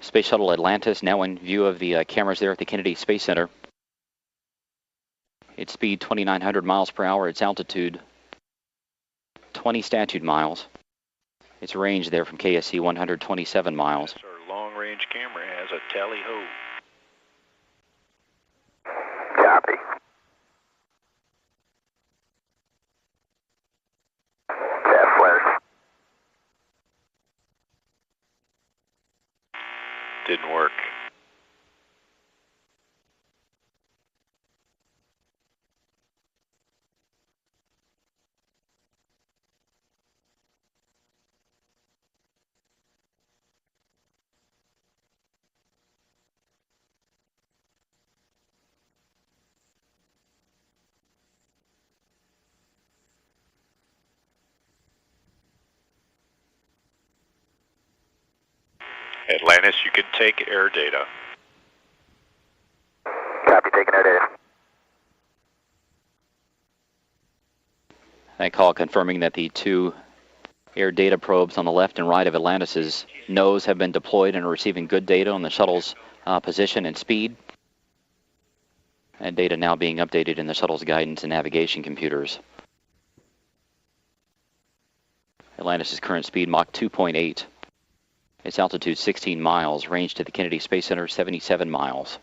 Space Shuttle Atlantis now in view of the cameras there at the Kennedy Space Center. Its speed 2,900 miles per hour, its altitude 20 statute miles. Its range there from KSC 127 miles. Our long-range camera has a tally-ho. Copy. Test flares. Didn't work. Atlantis, you can take air data. Copy, taking air data. That call confirming that the two air data probes on the left and right of Atlantis's nose have been deployed and are receiving good data on the shuttle's position and speed. And data now being updated in the shuttle's guidance and navigation computers. Atlantis's current speed Mach 2.8. Its altitude 16 miles, range to the Kennedy Space Center 77 miles.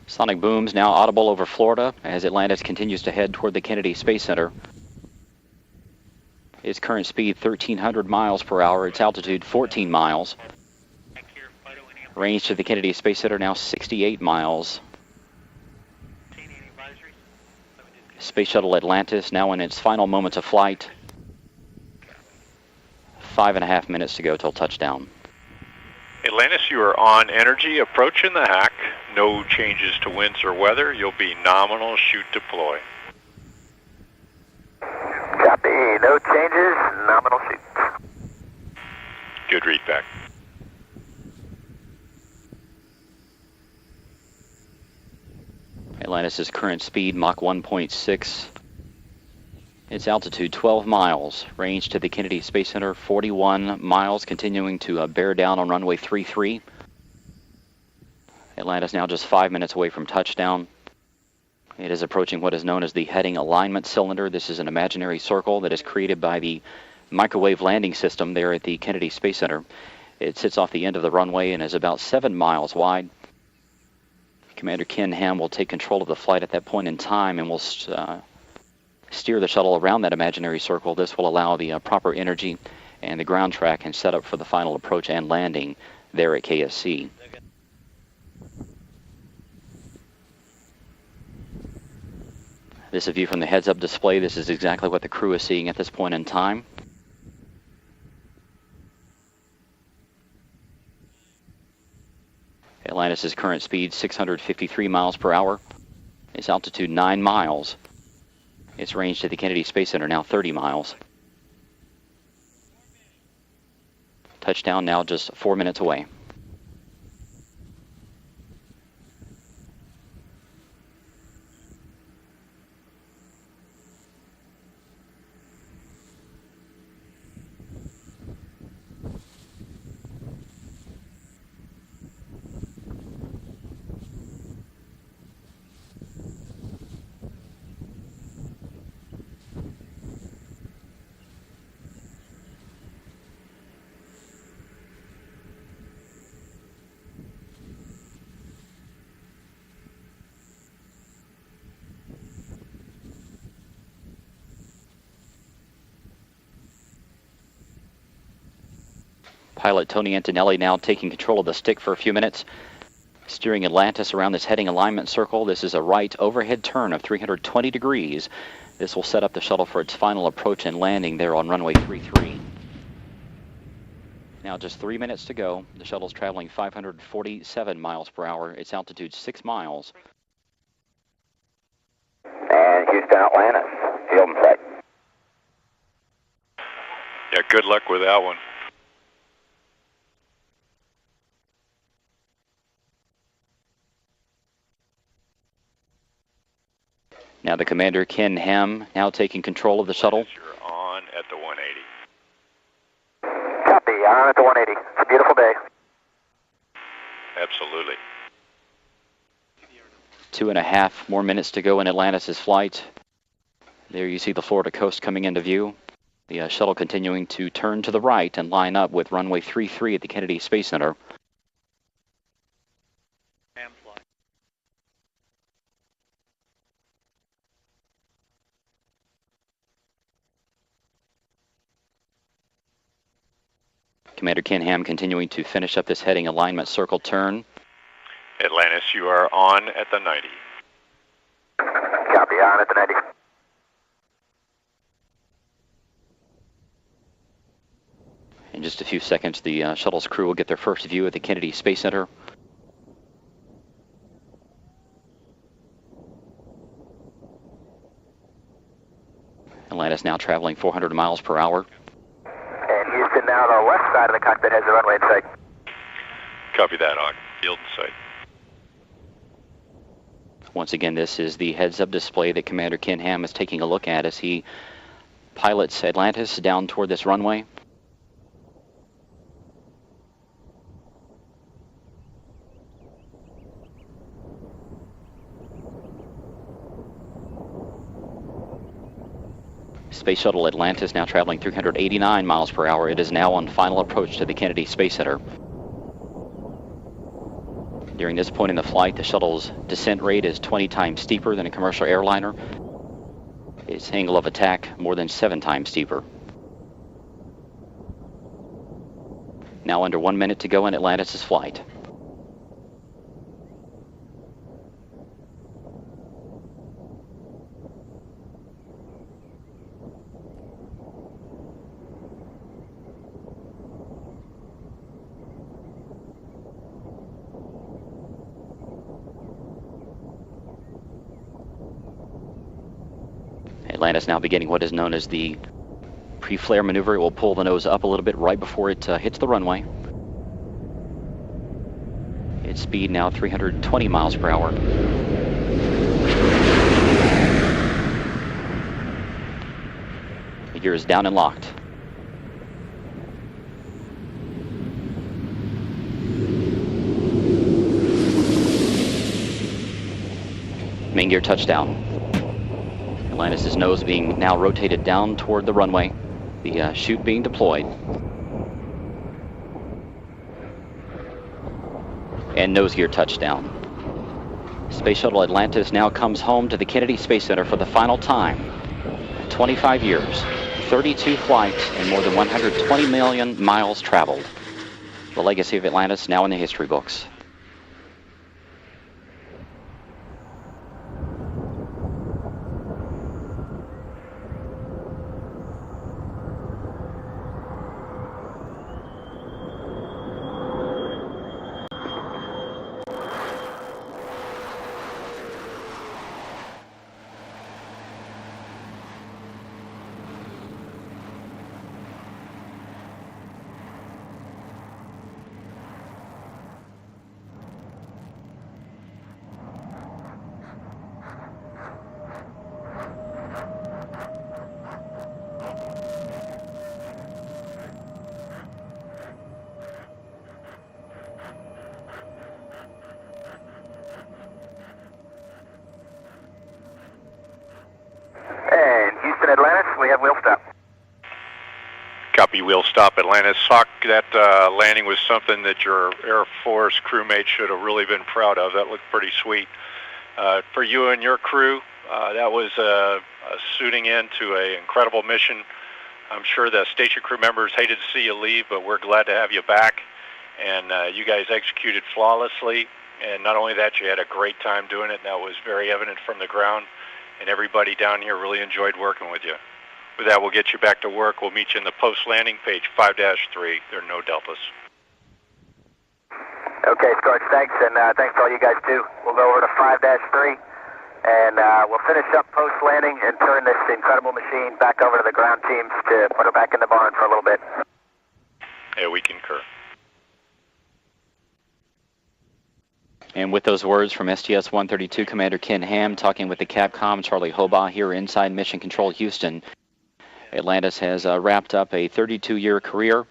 Sonic booms now audible over Florida as Atlantis continues to head toward the Kennedy Space Center. Its current speed 1,300 miles per hour, its altitude 14 miles. Range to the Kennedy Space Center now 68 miles. Space Shuttle Atlantis now in its final moments of flight. 5.5 minutes to go till touchdown. Atlantis, you are on energy, approaching the hack. No changes to winds or weather. You'll be nominal shoot deploy. Copy, no changes, nominal shoot. Good read back. Atlantis' current speed Mach 1.6. Its altitude 12 miles. Range to the Kennedy Space Center 41 miles, continuing to bear down on runway 33. Atlantis now just 5 minutes away from touchdown. It is approaching what is known as the heading alignment cylinder. This is an imaginary circle that is created by the microwave landing system there at the Kennedy Space Center. It sits off the end of the runway and is about 7 miles wide. Commander Ken Ham will take control of the flight at that point in time and will steer the shuttle around that imaginary circle. This will allow the proper energy and the ground track and setup for the final approach and landing there at KSC. This is a view from the heads-up display. This is exactly what the crew is seeing at this point in time. Atlantis' current speed 653 miles per hour. Its altitude 9 miles. Its range to the Kennedy Space Center now 30 miles. Touchdown now just 4 minutes away. Pilot Tony Antonelli now taking control of the stick for a few minutes. Steering Atlantis around this heading alignment circle. This is a right overhead turn of 320 degrees. This will set up the shuttle for its final approach and landing there on runway 33. Now just 3 minutes to go. The shuttle's traveling 547 miles per hour. Its altitude 6 miles. And Houston, Atlantis, field and sight. Yeah, good luck with that one. Now the commander, Ken Ham, now taking control of the shuttle. You're on at the 180. Copy, on at the 180. It's a beautiful day. Absolutely. 2.5 more minutes to go in Atlantis' flight. There you see the Florida coast coming into view. The shuttle continuing to turn to the right and line up with runway 33 at the Kennedy Space Center. Commander Ken Ham continuing to finish up this heading alignment circle turn. Atlantis, you are on at the 90. Copy, on at the 90. In just a few seconds, the shuttle's crew will get their first view at the Kennedy Space Center. Atlantis now traveling 400 miles per hour. And Houston, now the left side of the cockpit has the runway in sight. Copy that, Hawk. Field in sight. Once again, this is the heads-up display that Commander Ken Ham is taking a look at as he pilots Atlantis down toward this runway. Space Shuttle Atlantis now traveling 389 miles per hour. It is now on final approach to the Kennedy Space Center. During this point in the flight, the shuttle's descent rate is 20 times steeper than a commercial airliner. Its angle of attack more than 7 times steeper. Now under 1 minute to go in Atlantis' flight. Atlantis now beginning what is known as the pre-flare maneuver. It will pull the nose up a little bit right before it hits the runway. Its speed now 320 miles per hour. The gear is down and locked. Main gear touchdown. Atlantis' nose being now rotated down toward the runway, the chute being deployed. And nose gear touchdown. Space Shuttle Atlantis now comes home to the Kennedy Space Center for the final time. 25 years, 32 flights, and more than 120 million miles traveled. The legacy of Atlantis now in the history books. Atlantis, we have wheel stop. Copy, wheel stop, Atlantis. Hawk, that landing was something that your Air Force crewmates should have really been proud of. That looked pretty sweet. For you and your crew, that was a suiting in to an incredible mission. I'm sure the station crew members hated to see you leave, but we're glad to have you back. And you guys executed flawlessly. And not only that, you had a great time doing it, and that was very evident from the ground. And everybody down here really enjoyed working with you. With that, we'll get you back to work. We'll meet you in the post-landing page 5-3. There are no deltas. Okay, Scorch, thanks, and thanks to all you guys too. We'll go over to 5-3, and we'll finish up post-landing and turn this incredible machine back over to the ground teams to put her back in the barn for a little bit. Yeah, we concur. And with those words from STS-132 Commander Ken Ham talking with the Capcom Charlie Hobaugh here inside Mission Control Houston, Atlantis has wrapped up a 32-year career,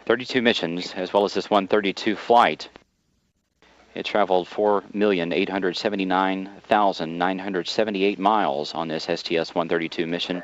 32 missions, as well as this 132 flight. It traveled 4,879,978 miles on this STS-132 mission.